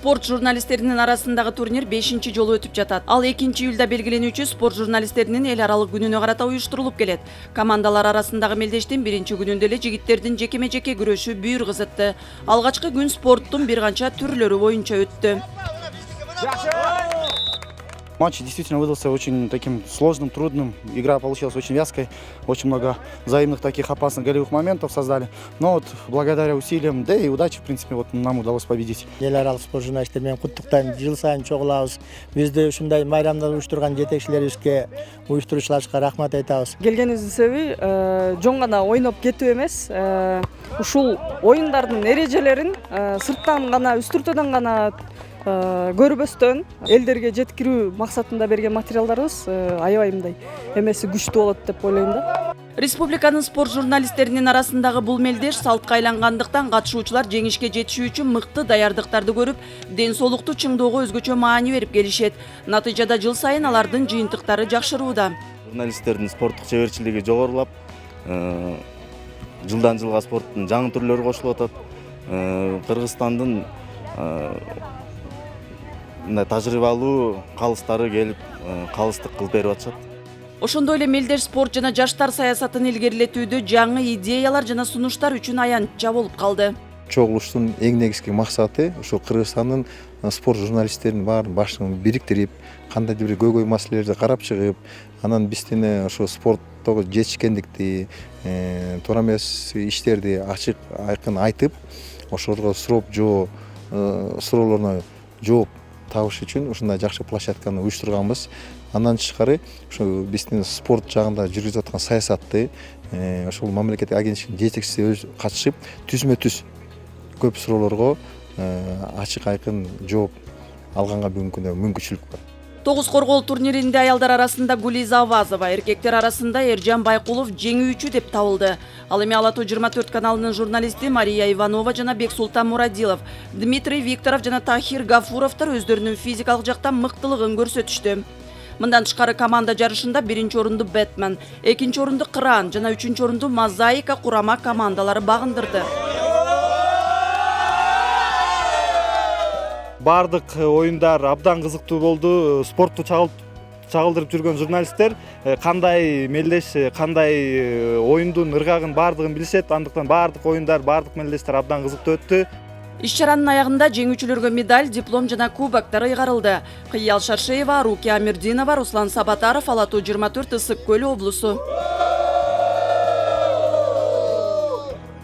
Спорт журналисттеринин арасындагы турнир 5-ші жолу өтүп жатат. Ал 2-июлда белгиленүүчү спорт журналисттеринин эл аралык күнүнө карата уюштурулуп келет. Командалар арасындагы мелдештин 1-ші күнүндө эле жигиттердин жекеме-жеке күрөшү бүйүр кызытты. Алгачкы күн спорттун бир канча түрлөрү боюнча өттү. Матч действительно выдался очень таким сложным, трудным. Игра получилась очень вязкой. Очень много взаимных таких опасных голевых моментов создали. Но вот благодаря усилиям, да и удачи, в принципе, вот нам удалось победить. Эл аралык спорт журналисттер менен куттуктайм. Жыл сайын чогулабыз. Бизди ушундай майрамдар уюштурган жетекчилерибизге, уюштуруучуларыбызга рахмат айтабыз. Келгенибиздин себеби жон гана ойноп кетүү эмес. Ушул оюндардын эрежелерин сырттан гана, үстүртөдөн гана көрбөстөн элдерге жеткирүү максатында берген материалдарыбыз аябай мындай эмеси күчтүү болот деп ойлойм да. Республиканын спорт журналисттеринин арасындагы бул мелдеш салтка айлангандыктан катышуучулар жеңишке жетишүү үчүн мыкты даярдыктарды көрүп, ден соолукту чыңдоого өзгөчө маани берип келишет. Натыйжада жыл сайын алардын жыйынтыктары жакшырууда. Журналисттердин спорттук чеберчилиги жогорулап, жылдан жылга спорттун жаңы түрлөрү кошулуп атат. Кыргызстандын тажрыйбалуу калыстары келип, калыстык кылып берип атышат. Ошондой эле мелдеш спорт жана жаштар саясатын илгерилетүүдө жаңы идеялар жана сунуштар үчүн аянтча болуп калды. Чогулуштун эң негизги максаты ошо Кыргызстандын спорт журналисттеринин баарын башын бириктирип, кандайдыр бир көйгөй маселелерди карап чыгып, анан биздин ошо спорттогу жетишкендикти, туура эмес иштерди ачык айкын айтып, ошолорго суроолоруна жооп табыш үчүн ушундай жакшы площадканы уюштурганбыз. Андан тышкары ушу биздин спорт жагында жүргүзүп аткан саясатты ошол мамлекеттик агенттиктин жетекчиси өзү катышып, түзмө-түз көп суроолорго ачык айкын жооп алганга бүгүнкү күндө мүмкүнчүлүк бар. Тогуз коргоол турниринде аялдар арасында Гулиза Авазова, эркектер арасында Эржан Байкулов жеңүүчү деп табылды. Ал эми Ала Тоо 24 каналынын журналисти Мария Иванова жана Бексултан Мурадилов, Дмитрий Викторов жана Тахир Гафуровтор өздөрүнүн физикалык жактан мыктылыгын көрсөтүштү. Мындан тышкары команда жарышында 1-чи орунду Бэтмен, 2-чи орунду Кыран жана 3-чү орунду Мозаика курама командалары багындырды. Бардык оюндар абдан кызыктуу болду. Спортту чагылдырып жүргөн журналисттер кандай мелдеш, кандай оюндун ыргагын бардыгын билишет. Андыктан бардык оюндар, бардык мелдештер абдан кызыктуу өттү. Иш-чаранын аягында жеңүүчүлөргө медаль, диплом жана кубоктор ыйгарылды. Кыял Шаршеева, Рукия Амирдинова, Руслан Сабатаров, Ала Тоо 24 Ысык Көл облусу.